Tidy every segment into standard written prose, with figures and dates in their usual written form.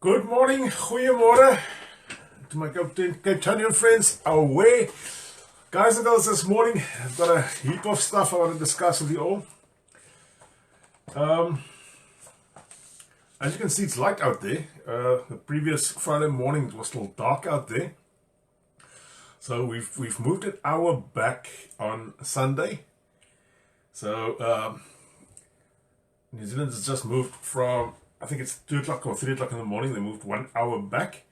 Good morning, goeiemorgen to my Cape Townian friends away. Guys and girls, this morning I've got a heap of stuff I want to discuss with you all. As you can see, it's light out there. The previous Friday morning it was still dark out there. So we've moved an hour back on Sunday. So New Zealand has just moved from, I think it's 2 o'clock or 3 o'clock in the morning. They moved 1 hour back.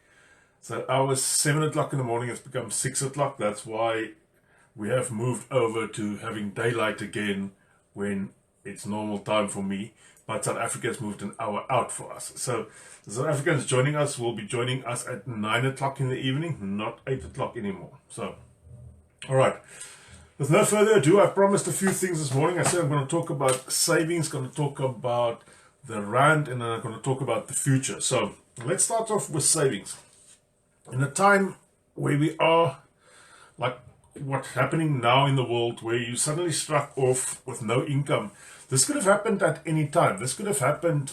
So ours 7 o'clock in the morning has become 6 o'clock. That's why we have moved over to having daylight again when it's normal time for me. But South Africa has moved an hour out for us. So the South Africans joining us will be joining us at 9 o'clock in the evening, not 8 o'clock anymore. So, all right. With no further ado, I promised a few things this morning. I said I'm going to talk about savings, going to talk about the rand, and then I'm going to talk about the future. So let's start off with savings. In a time where we are, like what's happening now in the world, where you suddenly struck off with no income, this could have happened at any time. This could have happened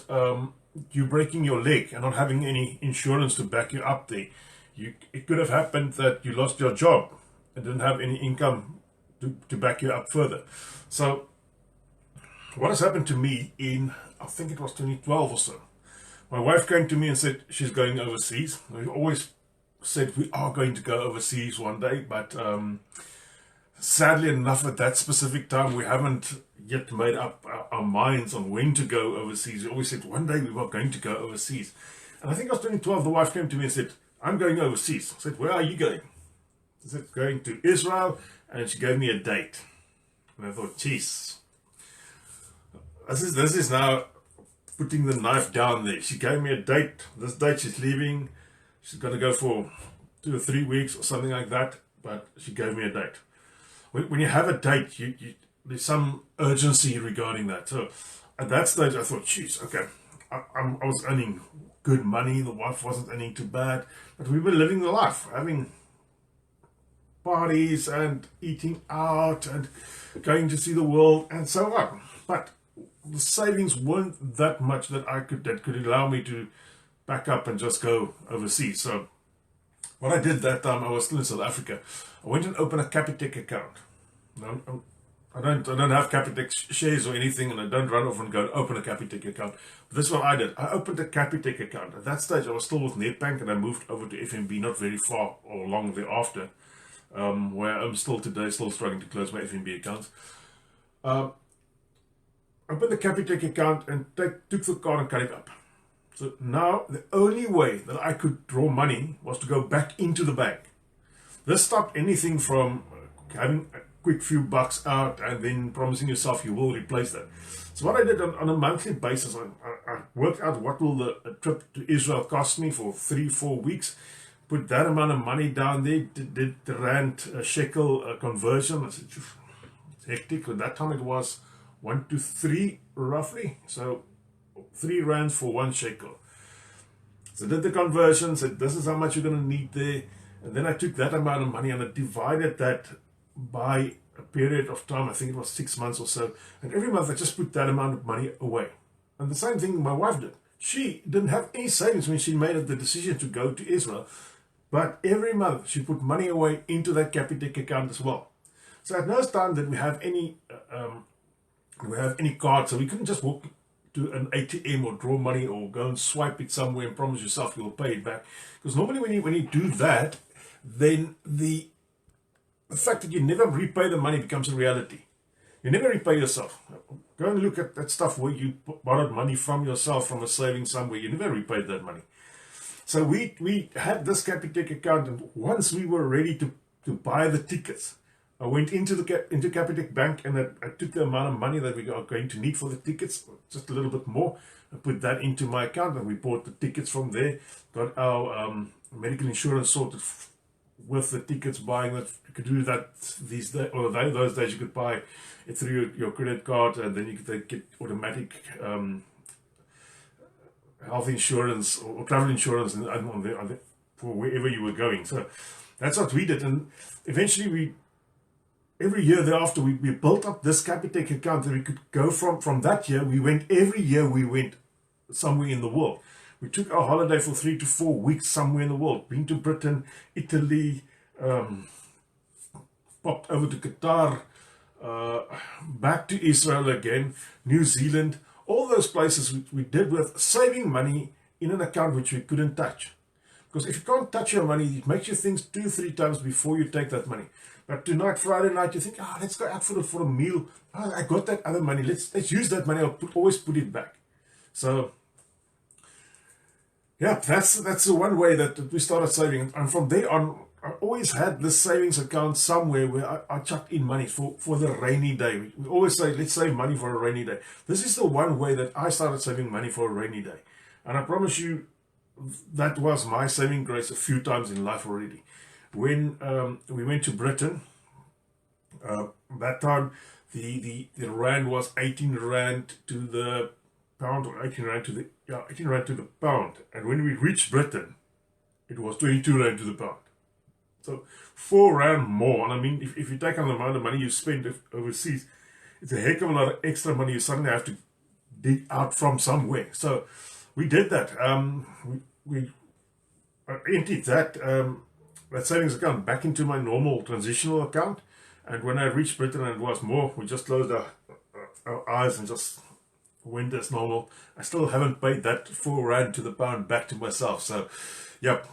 you breaking your leg and not having any insurance to back you up there. It could have happened that you lost your job and didn't have any income to back you up further. So what has happened to me in, I think it was 2012 or so, my wife came to me and said she's going overseas. We always said we are going to go overseas one day, but sadly enough at that specific time we haven't yet made up our minds on when to go overseas. We always said one day we were going to go overseas. And I think it was 2012, the wife came to me and said, I'm going overseas. I said, where are you going? I said, going to Israel, and she gave me a date. And I thought, geez, this is now putting the knife down there. She gave me a date. This date she's leaving. She's going to go for 2 or 3 weeks or something like that. But she gave me a date. When you have a date, there's some urgency regarding that. So at that stage, I thought, geez, okay, I was earning good money. The wife wasn't earning too bad. But we were living the life, having parties and eating out and going to see the world and so on. But the savings weren't that much that could allow me to back up and just go overseas. So what I did that time, I was still in South Africa. I went and opened a Capitec account. Now, I don't have Capitec shares or anything, and I don't run off and go and open a Capitec account. But this is what I did. I opened a Capitec account. At that stage, I was still with Nedbank, and I moved over to FNB not very far or long thereafter, where I'm still today, still struggling to close my FNB accounts. Opened the Capitec account and took the card and cut it up. So now the only way that I could draw money was to go back into the bank. This stopped anything from having a quick few bucks out and then promising yourself you will replace that. So what I did on a monthly basis, I worked out what will the trip to Israel cost me for 3-4 weeks. Put that amount of money down there, did the rand shekel conversion. I said, it's hectic. At that time it was 1 to 3 roughly. So 3 rands for 1 shekel. So I did the conversion, said this is how much you're going to need there. And then I took that amount of money and I divided that by a period of time. I think it was 6 months or so. And every month I just put that amount of money away. And the same thing my wife did. She didn't have any savings when she made the decision to go to Israel. But every month she put money away into that Capitec account as well. So at no time did we have any cards. So we couldn't just walk to an ATM or draw money or go and swipe it somewhere and promise yourself you'll pay it back. Because normally when you do that, then the fact that you never repay the money becomes a reality. You never repay yourself. Go and look at that stuff where you borrowed money from yourself from a savings somewhere. You never repaid that money. So we had this Capitec account, and once we were ready to buy the tickets, I went into Capitec Bank and I took the amount of money that we are going to need for the tickets, just a little bit more. I put that into my account and we bought the tickets from there. Got our medical insurance sorted with the tickets, buying that. You could do that these days, or those days you could buy it through your credit card, and then you could get automatic health insurance or travel insurance for wherever you were going. So that's what we did, and eventually every year thereafter we built up this Capitec account that we could go from that year. Every year we went somewhere in the world. We took our holiday for 3 to 4 weeks somewhere in the world. Been to Britain, Italy, popped over to Qatar, back to Israel again, New Zealand, all those places we did with saving money in an account which we couldn't touch. Because if you can't touch your money, it makes you think 2-3 times before you take that money. But tonight, Friday night, you think, let's go out for a meal. I got that other money. Let's use that money. I'll always put it back. So, yeah, that's the one way that we started saving. And from there on, I always had this savings account somewhere where I chucked in money for the rainy day. We always say, let's save money for a rainy day. This is the one way that I started saving money for a rainy day. And I promise you, that was my saving grace a few times in life already. When we went to Britain, that time the rand was 18 rand to the pound, or 18 rand to the pound. And when we reached Britain, it was 22 rand to the pound. So 4 rand more. And I mean, if you take on the amount of money you spend overseas, it's a heck of a lot of extra money you suddenly have to dig out from somewhere. So we did that. We emptied that savings account back into my normal transitional account. And when I reached Britain and it was more, we just closed our eyes and just went as normal. I still haven't paid that 4 rand to the pound back to myself. So, yep.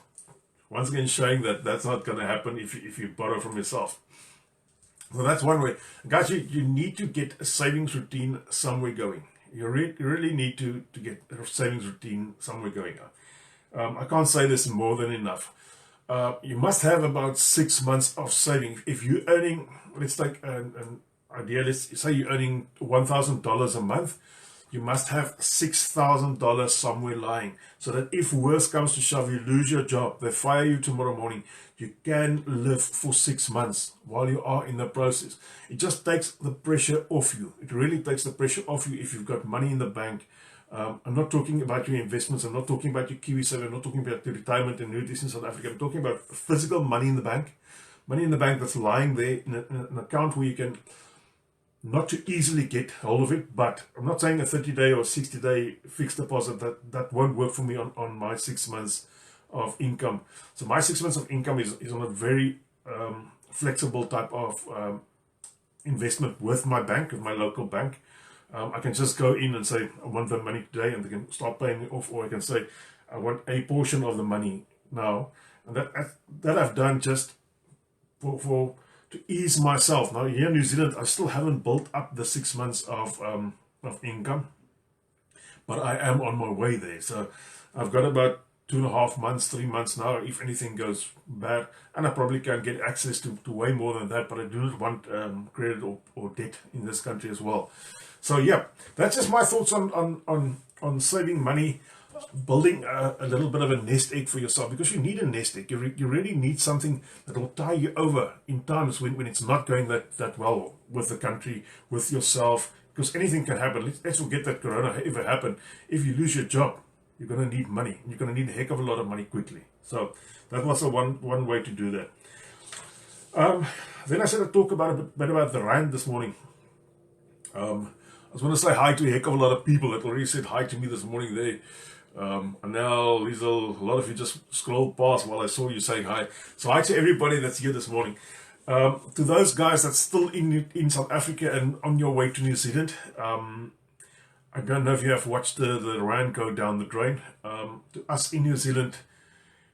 Once again, showing that that's not going to happen if you borrow from yourself. So that's one way. Guys, you need to get a savings routine somewhere going. You really need to get a savings routine somewhere going. I can't say this more than enough. You must have about 6 months of saving. If you're earning, let's take an idea, let's say you're earning $1,000 a month, you must have $6,000 somewhere lying, so that if worse comes to shove, you lose your job, they fire you tomorrow morning, you can live for 6 months while you are in the process. It just takes the pressure off you. It really takes the pressure off you if you've got money in the bank. I'm not talking about your investments, I'm not talking about your KiwiSaver, I'm not talking about your retirement and annuities in South Africa. I'm talking about physical money in the bank. Money in the bank that's lying there in an account where you can not to easily get hold of it. But I'm not saying a 30-day or 60-day fixed deposit. That won't work for me on my 6 months of income. So my 6 months of income is on a very flexible type of investment with my bank, with my local bank. I can just go in and say, I want the money today, and they can start paying it off, or I can say, I want a portion of the money now. And that I've done just to ease myself. Now here in New Zealand, I still haven't built up the 6 months of income, but I am on my way there. So I've got about 2.5 months, 3 months now, if anything goes bad, and I probably can get access to way more than that, but I do not want credit or debt in this country as well. So yeah, that's just my thoughts on saving money, building a little bit of a nest egg for yourself, because you need a nest egg. You really need something that will tie you over in times when it's not going that well with the country, with yourself, because anything can happen. Let's forget that Corona ever happened. If you lose your job, you're going to need money. You're going to need a heck of a lot of money quickly. So that was one way to do that. Then I said I'd talk about a bit about the rand this morning. I just want to say hi to a heck of a lot of people that already said hi to me this morning there. Anel, Liesel, a lot of you just scrolled past while I saw you saying hi. So hi to everybody that's here this morning. To those guys that's still in South Africa and on your way to New Zealand, I don't know if you have watched the rand go down the drain. To us in New Zealand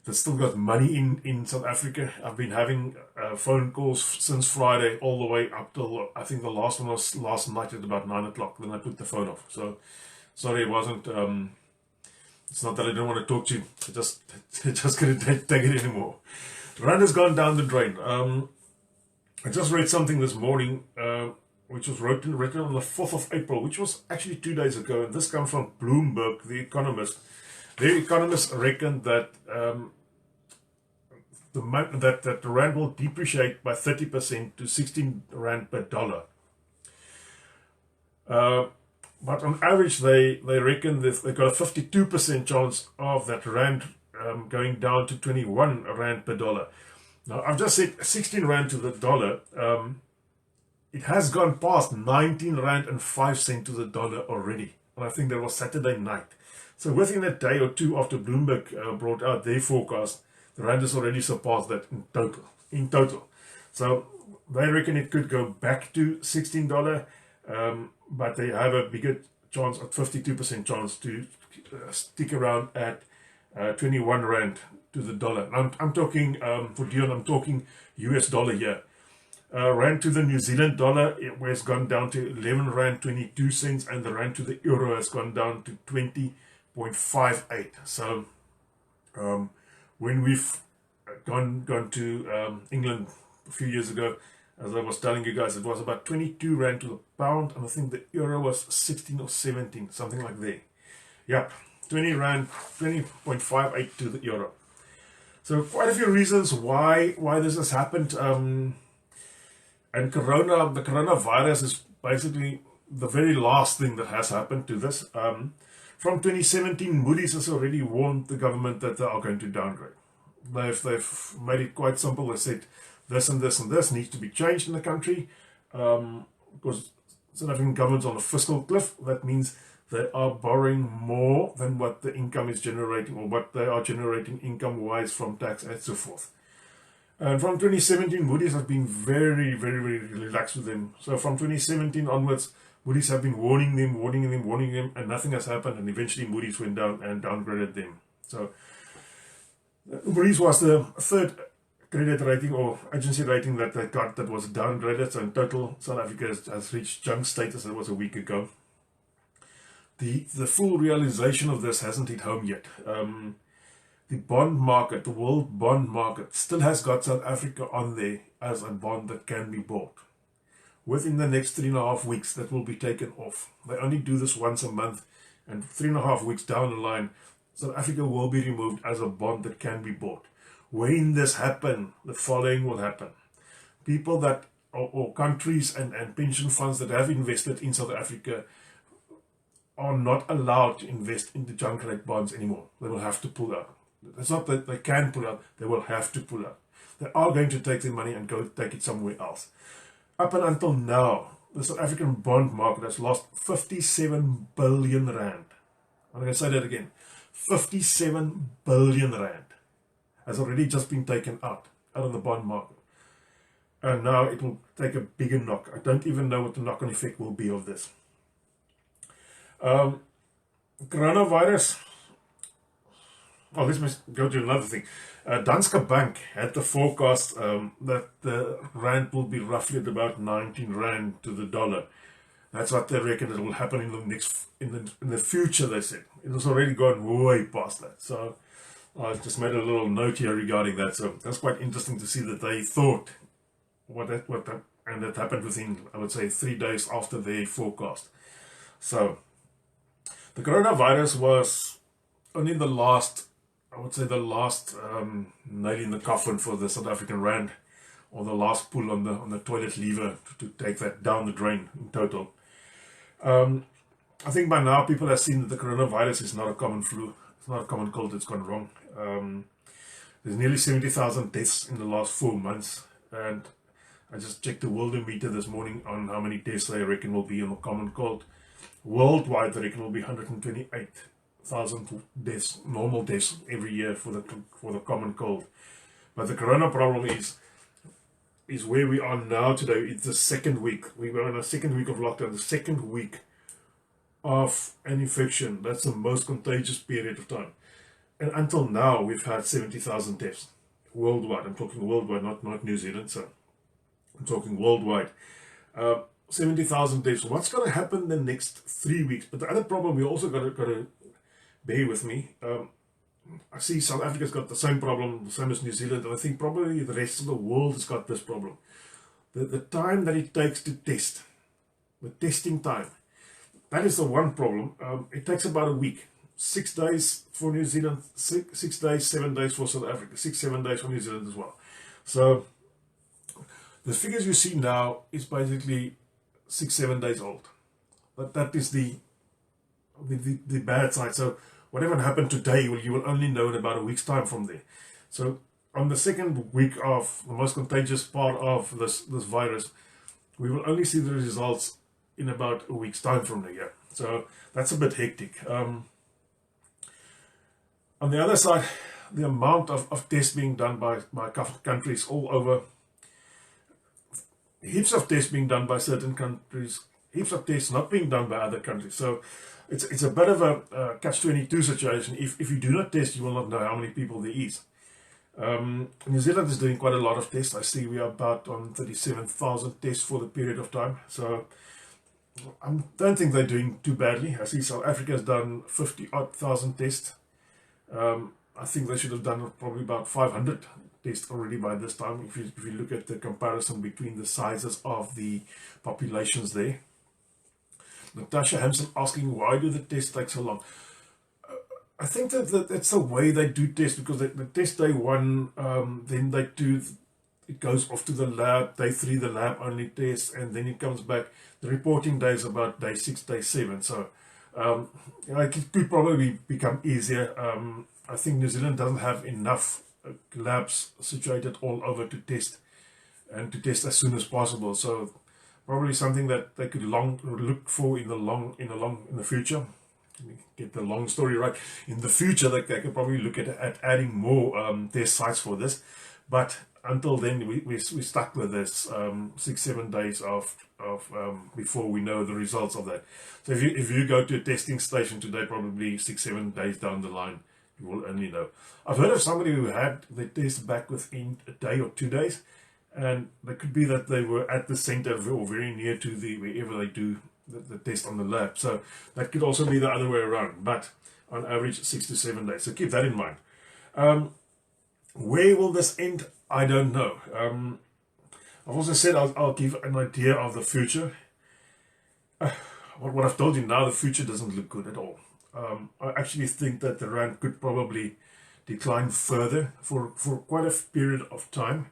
that still got money in South Africa, I've been having phone calls since Friday all the way up till, I think the last one was last night at about 9 o'clock. Then I put the phone off. So sorry, it wasn't, it's not that I didn't want to talk to you, I just couldn't take it anymore. Rand has gone down the drain. I just read something this morning, which was written on the 4th of April, which was actually 2 days ago, and this comes from Bloomberg, the economist. Their economists reckoned that the rand will depreciate by 30% to 16 rand per dollar. But on average, they reckon they've got a 52% chance of that rand going down to 21 rand per dollar. Now, I've just said 16 rand to the dollar. It has gone past 19 rand and 5 cents to the dollar already. And I think that was Saturday night. So within a day or two after Bloomberg brought out their forecast, the rand has already surpassed that in total. So they reckon it could go back to $16, but they have a bigger chance, a 52% chance to stick around at 21 rand to the dollar. I'm talking, for Dion, I'm talking US dollar here. Rand to the New Zealand dollar, it has gone down to 11 rand 22 cents, and the rand to the euro has gone down to 20.58. So when we've gone to England a few years ago, as I was telling you guys, it was about 22 rand to the pound, and I think the euro was 16 or 17, something like that. Yep, 20 rand, 20.58 to the euro. So quite a few reasons why this has happened. And the coronavirus is basically the very last thing that has happened to this. From 2017, Moody's has already warned the government that they are going to downgrade. They've made it quite simple. They said this and this and this needs to be changed in the country, because South African government's on a fiscal cliff. That means they are borrowing more than what the income is generating, or what they are generating income-wise from tax and so forth. And from 2017, Moody's has been very, very, very relaxed with them. So from 2017 onwards, Moody's have been warning them, and nothing has happened. And eventually Moody's went down and downgraded them. So Moody's was the third credit rating or agency rating that they got that was downgraded. So in total, South Africa has reached junk status. That was a week ago. The full realization of this hasn't hit home yet. The bond market, the world bond market, still has got South Africa on there as a bond that can be bought. Within the next 3.5 weeks, that will be taken off. They only do this once a month, and 3.5 weeks down the line, South Africa will be removed as a bond that can be bought. When this happens, the following will happen. People that, or countries and pension funds that have invested in South Africa are not allowed to invest into junk rate bonds anymore. They will have to pull out. It's not that they can pull out, they will have to pull out. They are going to take their money and go take it somewhere else. Up and until now, the South African bond market has lost 57 billion rand. I'm going to say that again. 57 billion rand has already just been taken out of the bond market. And now it will take a bigger knock. I don't even know what the knock-on effect will be of this. Coronavirus. Oh, let's go to another thing. Danske Bank had the forecast that the rand will be roughly at about 19 rand to the dollar. That's what they reckon it will happen in the future. They said it has already gone way past that. So I just made a little note here regarding that. So that's quite interesting to see that they thought and that happened within, I would say, 3 days after their forecast. So the coronavirus was only the last nail in the coffin for the South African rand, or the last pull on the toilet lever to take that down the drain in total. I think by now people have seen that the coronavirus is not a common flu. It's not a common cold. It's gone wrong. There's nearly 70,000 deaths in the last 4 months, and I just checked the Worldometer this morning on how many deaths they reckon will be in the common cold. Worldwide, they reckon will be 128,000 deaths, normal deaths every year for the common cold. But the corona problem is where we are now today. It's the second week. We were in a second week of lockdown, the second week of an infection. That's the most contagious period of time. And until now, we've had 70,000 deaths worldwide. I'm talking worldwide, not New Zealand. So I'm talking worldwide. 70,000 deaths. What's going to happen the next 3 weeks? But the other problem, we also got to bear with me. I see South Africa's got the same problem, the same as New Zealand, and I think probably the rest of the world has got this problem. The time that it takes to test, the testing time, that is the one problem. It takes about a week. 6 days for New Zealand, 6 days, 7 days for South Africa, 6-7 days for New Zealand as well. So the figures you see now is basically 6-7 days old. But that is the bad side. So whatever happened today, you will only know in about a week's time from there. So on the second week of the most contagious part of this virus, we will only see the results in about a week's time from there. So that's a bit hectic. On the other side, the amount of tests being done by countries all over, heaps of tests being done by certain countries, heaps of tests not being done by other countries. So it's a bit of a catch-22 situation. If you do not test, you will not know how many people there is. New Zealand is doing quite a lot of tests. I see we are about on 37,000 tests for the period of time. So I don't think they're doing too badly. I see South Africa has done 50-odd thousand tests. I think they should have done probably about 500 tests already by this time, if you look at the comparison between the sizes of the populations there. Natasha Hampson asking, why do the tests take so long? I think that that's the way they do tests, because the test day 1, then they do, it goes off to the lab, day 3 the lab only tests, and then it comes back. The reporting day is about day 6, day 7. So it could probably become easier. I think New Zealand doesn't have enough labs situated all over to test, and to test as soon as possible. So probably something that they could look for in the future. Let me get the long story right. In the future, they could probably look at adding more test sites for this. But until then, we're stuck with this 6-7 days of before we know the results of that. So if you go to a testing station today, probably 6-7 days down the line, you will only know. I've heard of somebody who had the test back within a day or 2 days, and it could be that they were at the center or very near to wherever they do the test on the lab. So that could also be the other way around, but on average 6 to 7 days. So keep that in mind. Where will this end? I don't know. I've also said I'll give an idea of the future. What I've told you now, the future doesn't look good at all. I actually think that the rand could probably decline further for quite a period of time,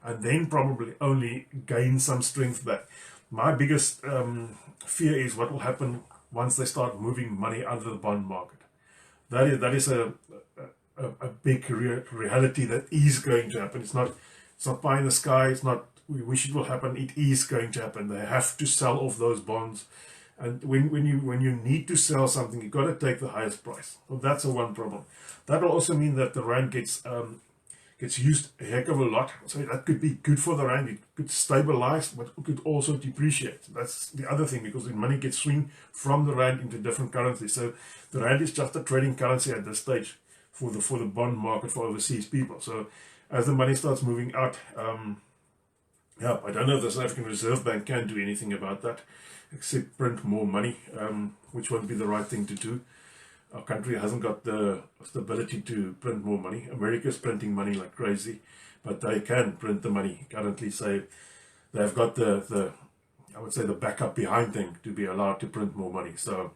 and then probably only gain some strength back. My biggest fear is what will happen once they start moving money out of the bond market. That is a big reality that is going to happen. It's not pie in the sky. It's not we wish it will happen. It is going to happen. They have to sell off those bonds. And when you need to sell something, you've got to take the highest price. So that's the one problem. That will also mean that the rand gets used a heck of a lot. So that could be good for the rand. It could stabilize, but it could also depreciate. That's the other thing, because the money gets swing from the rand into different currencies. So the rand is just a trading currency at this stage for the bond market for overseas people. So as the money starts moving out, I don't know if the South African Reserve Bank can do anything about that, except print more money, which won't be the right thing to do. Our country hasn't got the stability to print more money. America's printing money like crazy, but they can print the money currently. So they've got the I would say the backup behind them to be allowed to print more money. So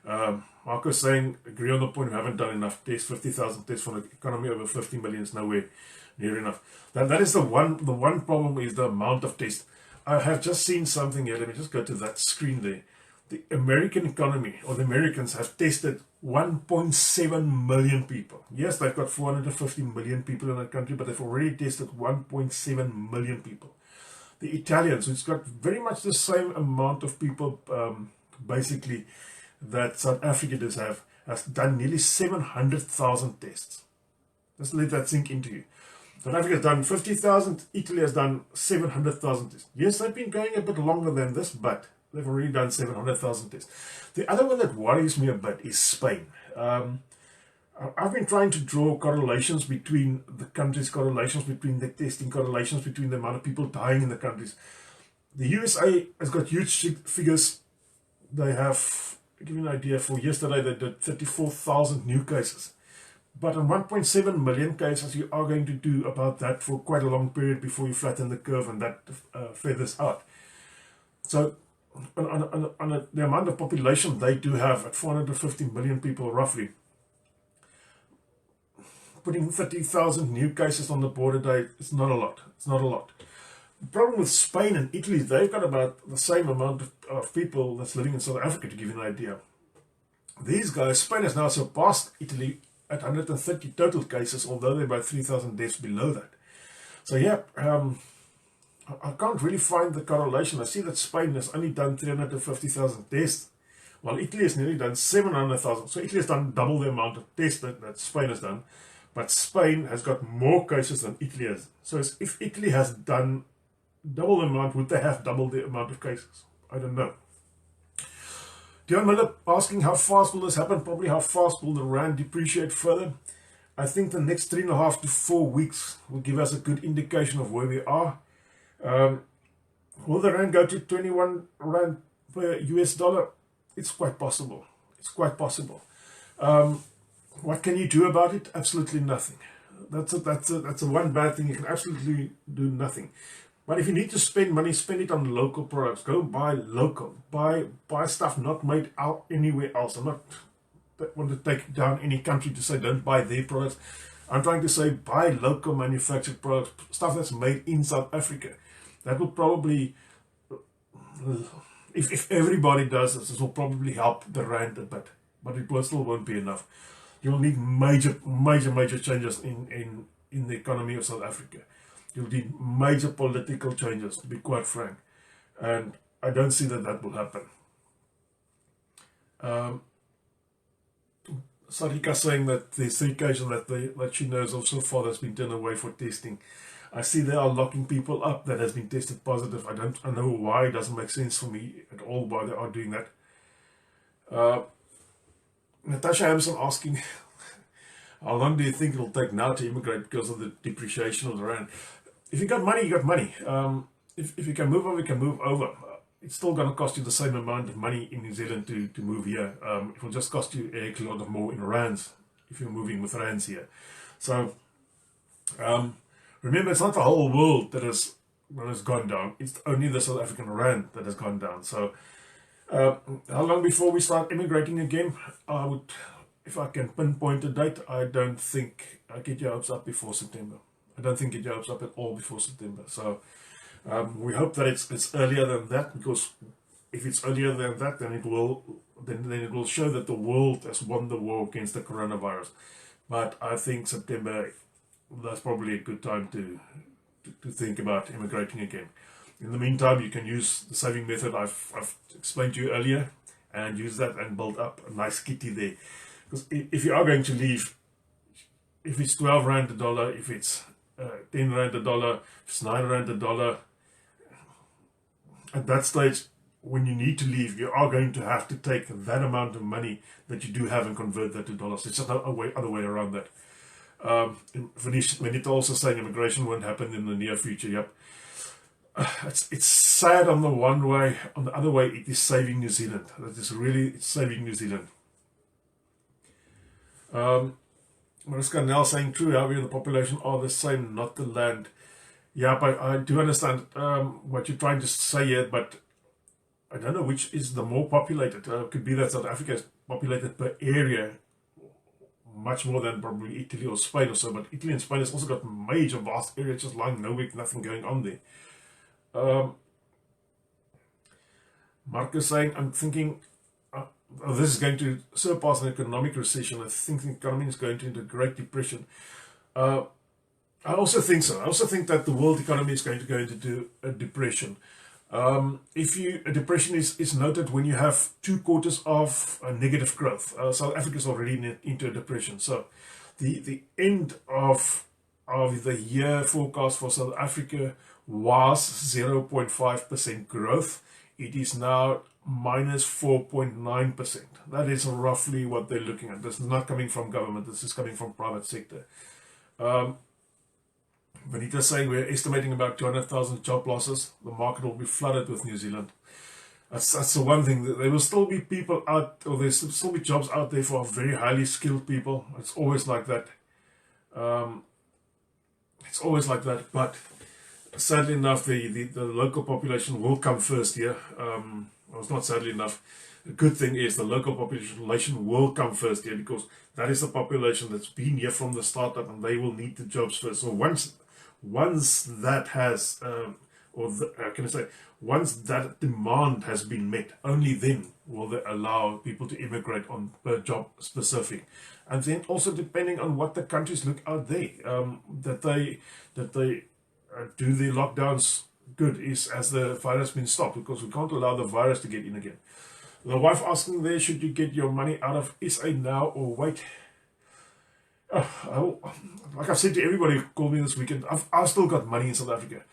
Marco's saying, agree on the point, we haven't done enough tests. 50,000 tests for an economy over 50 million is nowhere near enough. That is the one problem, is the amount of tests. I have just seen something here. Let me just go to that screen there. The American economy, or the Americans, have tested 1.7 million people. Yes, they've got 450 million people in the country, but they've already tested 1.7 million people. The Italians, which got very much the same amount of people, basically, that South Africa does have, has done nearly 700,000 tests. Just let that sink into you. South Africa has done 50,000, Italy has done 700,000 tests. Yes, they've been going a bit longer than this, but they've already done 700,000 tests. The other one that worries me a bit is Spain. I've been trying to draw correlations between the countries, correlations between the testing, correlations between the amount of people dying in the countries. The USA has got huge figures. They have, to give you an idea, for yesterday they did 34,000 new cases. But on 1.7 million cases, you are going to do about that for quite a long period before you flatten the curve and that feathers out. So on the amount of population they do have at 450 million people roughly, putting 30,000 new cases on the border day, it's not a lot. It's not a lot. The problem with Spain and Italy, they've got about the same amount of people that's living in South Africa, to give you an idea. These guys, Spain has now surpassed Italy at 130 total cases, although they're about 3,000 deaths below that. So yeah, I can't really find the correlation. I see that Spain has only done 350,000 tests Well, Italy has nearly done 700,000. So Italy has done double the amount of tests that Spain has done. But Spain has got more cases than Italy has. So if Italy has done double the amount, would they have double the amount of cases? I don't know. Dion Miller asking how fast will this happen? Probably how fast will the rand depreciate further? I think the next 3.5 to 4 weeks will give us a good indication of where we are. Will the rand go to 21 rand per US dollar? It's quite possible. It's quite possible. What can you do about it? Absolutely nothing. That's a one bad thing. You can absolutely do nothing. But if you need to spend money, spend it on local products. Go buy local. Buy stuff not made out anywhere else. I'm not want to take down any country to say don't buy their products. I'm trying to say buy local manufactured products, stuff that's made in South Africa. That will probably, if everybody does this will probably help the rand a bit, but it still won't be enough. You'll need major changes in the economy of South Africa. You'll need major political changes, to be quite frank, and I don't see that will happen. Sarika saying that there's 3 cases that she knows of so far that's been turned away for testing. I see they are locking people up that has been tested positive. I don't know why. It doesn't make sense for me at all why they are doing that. Natasha Hampson asking, how long do you think it'll take now to immigrate because of the depreciation of the rand? If you got money, you got money. If you can move over, you can move over. It's still going to cost you the same amount of money in New Zealand to move here. It will just cost you a lot more in rands if you're moving with rands here. So remember, it's not the whole world that has gone down. It's only the South African rand that has gone down. So how long before we start immigrating again? I would, if I can pinpoint a date, I don't think I get your hopes up before September. I don't think get your hopes up at all before September. So we hope that it's earlier than that, because if it's earlier than that, then it will show that the world has won the war against the coronavirus. But I think September, that's probably a good time to think about immigrating again. In the meantime, you can use the saving method I've explained to you earlier, and use that and build up a nice kitty there. Because if you are going to leave, if it's 12 rand a dollar, if it's 10 rand a dollar, if it's 9 rand a dollar, at that stage, when you need to leave, you are going to have to take that amount of money that you do have and convert that to dollars. It's just no other way around that. Vanita also saying immigration won't happen in the near future. Yep. It's sad on the one way, on the other way it is saving New Zealand. That is really, it's saving New Zealand. Mariska Nell saying true, how we and the population are the same, not the land. Yeah, but I do understand what you're trying to say here, but I don't know which is the more populated. It could be that South Africa is populated per area much more than probably Italy or Spain or so, but Italy and Spain has also got major vast areas just lying nowhere, nothing going on there. Marcus saying, I'm thinking this is going to surpass an economic recession. I think the economy is going into a Great Depression. I also think so. I also think that the world economy is going to go into a depression. A depression is noted when you have 2 quarters of negative growth. South Africa is already into a depression. So the end of the year forecast for South Africa was 0.5% growth. It is now minus 4.9%. That is roughly what they're looking at. This is not coming from government. This is coming from private sector. Vanita saying we're estimating about 200,000 job losses. The market will be flooded with New Zealand. That's the one thing. There will still be people out, or there's still be jobs out there for very highly skilled people. It's always like that. It's always like that. But sadly enough, the local population will come first here. Well, it's not sadly enough. The good thing is the local population will come first here, because that is the population that's been here from the startup, and they will need the jobs first. So once that has, once that demand has been met, only then will they allow people to immigrate on per job specific. And then also depending on what the countries look out there, that they do the lockdowns good is as the virus been stopped, because we can't allow the virus to get in again. The wife asking there, should you get your money out of SA now or wait? Like I've said to everybody who called me this weekend, I've still got money in South Africa.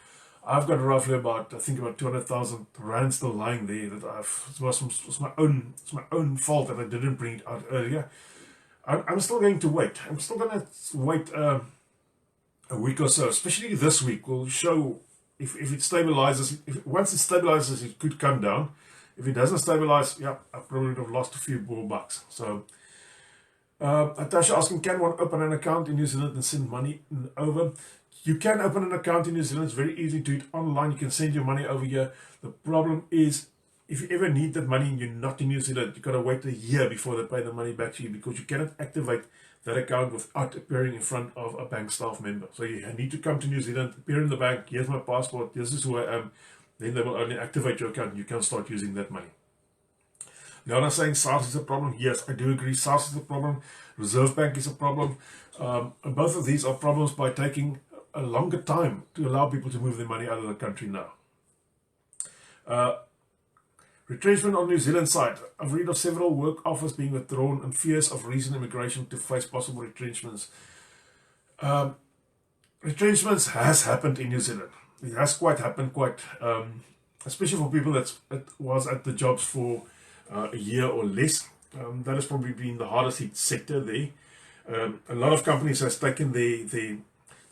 I've got roughly about, I think about 200,000 rand still lying there that it was my own fault that I didn't bring it out earlier. I'm still going to wait. I'm still going to wait a week or so, especially this week. Will show if it stabilizes. Once it stabilizes, it could come down. If it doesn't stabilize, yeah, I probably would have lost a few more bucks. So, Natasha asking, can one open an account in New Zealand and send money over? You can open an account in New Zealand. It's very easy to do it online. You can send your money over here. The problem is, if you ever need that money and you're not in New Zealand, you've got to wait a year before they pay the money back to you, because you cannot activate that account without appearing in front of a bank staff member. So you need to come to New Zealand, appear in the bank, here's my passport, this is who I am. Then they will only activate your account. You can start using that money. Leona saying SARS is a problem. Yes, I do agree. SARS is a problem. Reserve Bank is a problem. And both of these are problems by taking a longer time to allow people to move their money out of the country now. Retrenchment on New Zealand side. I've read of several work offers being withdrawn and fears of recent immigration to face possible retrenchments. Retrenchments has happened in New Zealand. It has quite happened, especially for people that was at the jobs for a year or less. That has probably been the hardest hit sector there. A lot of companies has taken the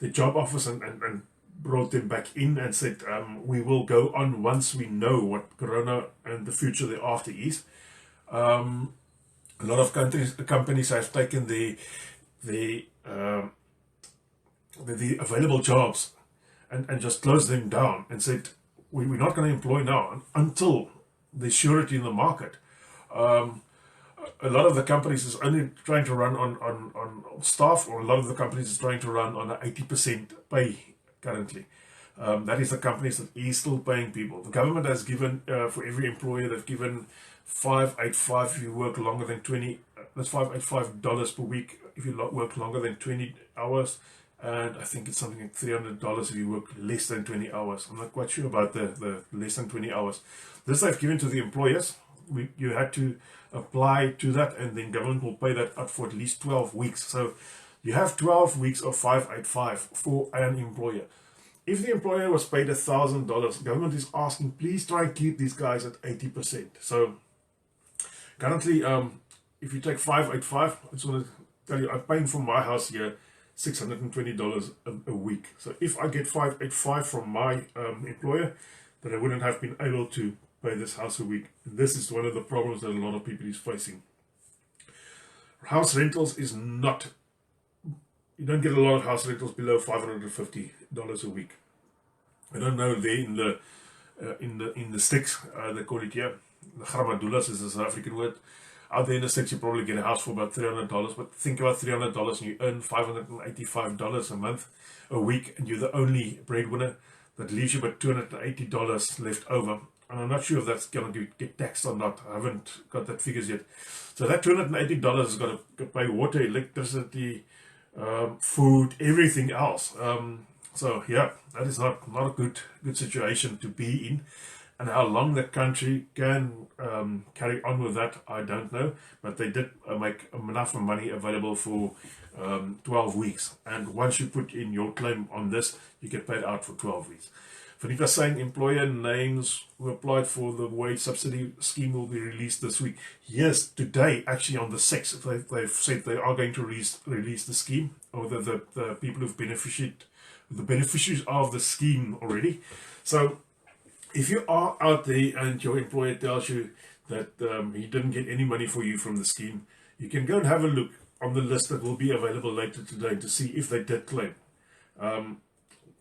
job offers and brought them back in and said, we will go on once we know what Corona and the future thereafter is. A lot of companies have taken the available jobs and just closed them down and said, we're not going to employ now until there's surety in the market. A lot of the companies is only trying to run on staff, or a lot of the companies is trying to run on an 80% pay currently. That is the companies that is still paying people. The government has given, for every employer, they've given $585 if you work longer than 20, that's $585 per week if you work longer than 20 hours. And I think it's something like $300 if you work less than 20 hours. I'm not quite sure about the less than 20 hours. This they've given to the employers. You had to apply to that, and then government will pay that out for at least 12 weeks. So you have 12 weeks of $585 for an employer. If the employer was paid $1,000, government is asking, please try and keep these guys at 80%. So currently, if you take $585, I just want to tell you, I'm paying for my house here $620 a week. So if I get $585 from my employer, then I wouldn't have been able to pay this house a week. And this is one of the problems that a lot of people is facing. House rentals is not, you don't get a lot of house rentals below $550 a week. I don't know there in the sticks, they call it here, the gramadulas is a South African word. Out there in the sticks, you probably get a house for about $300, but think about $300 and you earn $585 a month, a week, and you're the only breadwinner. That leaves you about $280 left over. And I'm not sure if that's going to get taxed or not. I haven't got that figures yet. So that $280 is going to pay water, electricity, food, everything else. So yeah, that is not a good situation to be in. And how long the country can carry on with that, I don't know. But they did make enough money available for 12 weeks. And once you put in your claim on this, you get paid out for 12 weeks. Vanita saying employer names who applied for the wage subsidy scheme will be released this week. Yes, today, actually on the 6th, they've said they are going to release the scheme, or the people who've the beneficiaries of the scheme already. So if you are out there and your employer tells you that he didn't get any money for you from the scheme, you can go and have a look on the list that will be available later today to see if they did claim.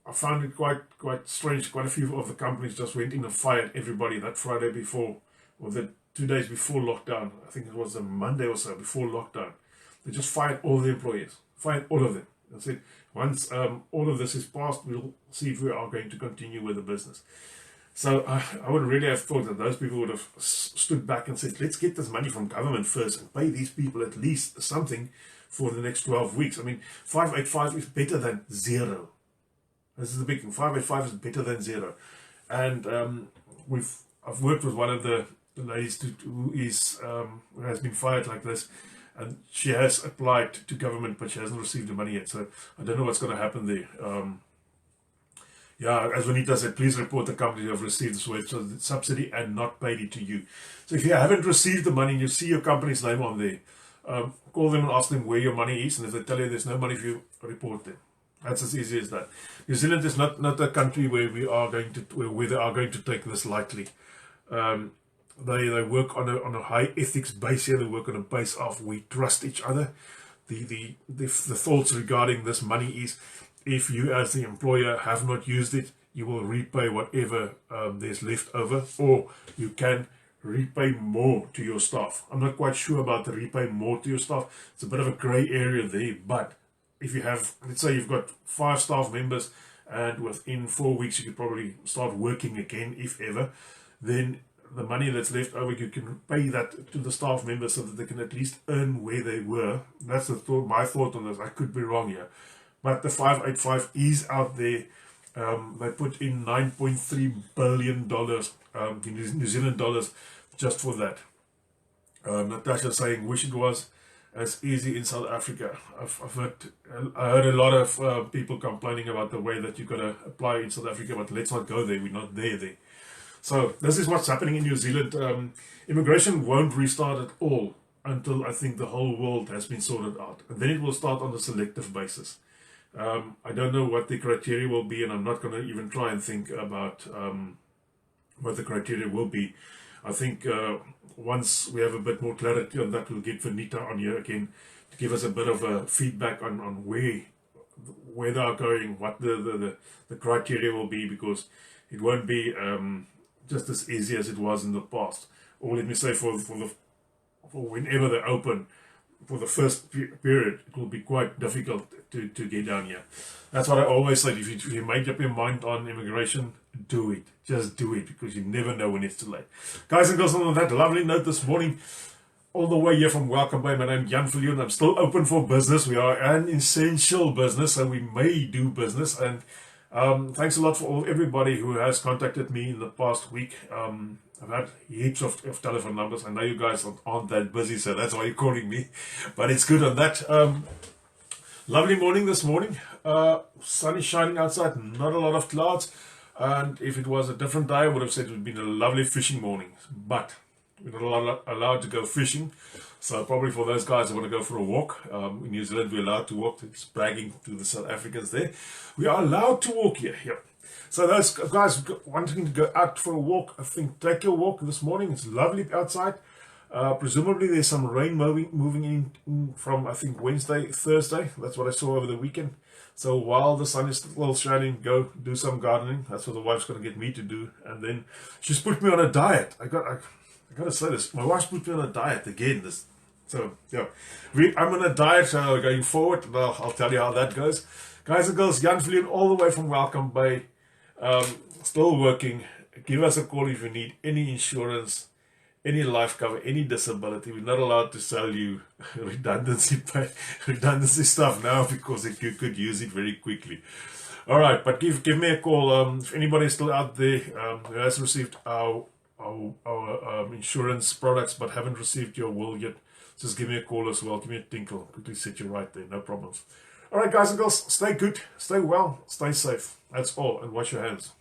I found it quite strange. Quite a few of the companies just went in and fired everybody that Friday before, or the 2 days before lockdown. I think it was a Monday or so before lockdown. They just fired all the employees, fired all of them. And said, once all of this is passed, we'll see if we are going to continue with the business. So I would really have thought that those people would have stood back and said, let's get this money from government first and pay these people at least something for the next 12 weeks. I mean, 585 is better than zero. This is the big thing. 585 is better than zero. And I've worked with one of the the lady who has been fired like this, and she has applied to government, but she hasn't received the money yet. So I don't know what's going to happen there. Yeah, as Vanita said, please report the company who have received this wage subsidy and not paid it to you. So if you haven't received the money and you see your company's name on there, call them and ask them where your money is, and if they tell you there's no money for you, report them. That's as easy as that. New Zealand is not a country where they are going to take this lightly. They work on a high ethics base here. They work on a base of we trust each other. The thoughts regarding this money is, if you as the employer have not used it, you will repay whatever there's left over, or you can repay more to your staff. I'm not quite sure about the repay more to your staff. It's a bit of a grey area there, but if you have, let's say you've got 5 staff members and within 4 weeks you could probably start working again, if ever, then the money that's left over, you can pay that to the staff members so that they can at least earn where they were. That's my thought on this. I could be wrong here. But the 585 is out there. They put in $9.3 billion New Zealand dollars just for that. Natasha saying, wish it was as easy in South Africa. I heard a lot of people complaining about the way that you got to apply in South Africa, but let's not go there. We're not there. So this is what's happening in New Zealand. Immigration won't restart at all until I think the whole world has been sorted out. And then it will start on a selective basis. I don't know what the criteria will be, and I'm not going to even try and think about what the criteria will be. I think once we have a bit more clarity on that, we'll get Vanita on here again to give us a bit of a feedback on where they are going, what the criteria will be, because it won't be just as easy as it was in the past. Or let me say, for whenever they open, for the first period, it will be quite difficult to get down here. That's what I always say. If you make up your mind on immigration, do it. Just do it, because you never know when it's too late. Guys and girls, on that lovely note this morning, all the way here from Welcome Bay, my name is Jan Viljoen. I'm still open for business. We are an essential business, so we may do business. And thanks a lot for everybody who has contacted me in the past week. I've had heaps of telephone numbers. I know you guys aren't that busy, so that's why you're calling me. But it's good on that. Lovely morning this morning. Sun is shining outside, not a lot of clouds. And if it was a different day, I would have said it would have been a lovely fishing morning. But we're not allowed to go fishing. So probably for those guys who want to go for a walk, in New Zealand we're allowed to walk. It's bragging to the South Africans there. We are allowed to walk here. Yep. So those guys wanting to go out for a walk, I think take your walk this morning. It's lovely outside. Presumably there's some rain moving in from, I think, Wednesday, Thursday. That's what I saw over the weekend. So while the sun is still shining, go do some gardening. That's what the wife's going to get me to do. And then she's put me on a diet. I got to say this. My wife's put me on a diet again. So yeah, I'm on a diet going forward. Well, I'll tell you how that goes. Guys and girls, Jan Viljoen all the way from Welcome Bay. Still working. Give us a call if you need any insurance, any life cover, any disability. We're not allowed to sell you redundancy stuff now, because you could use it very quickly. All right, but give me a call. If anybody's still out there who has received our insurance products but haven't received your will yet, just give me a call as well. Give me a tinkle. Quickly set you right there. No problems. All right, guys and girls, stay good, stay well, stay safe. That's all, and wash your hands.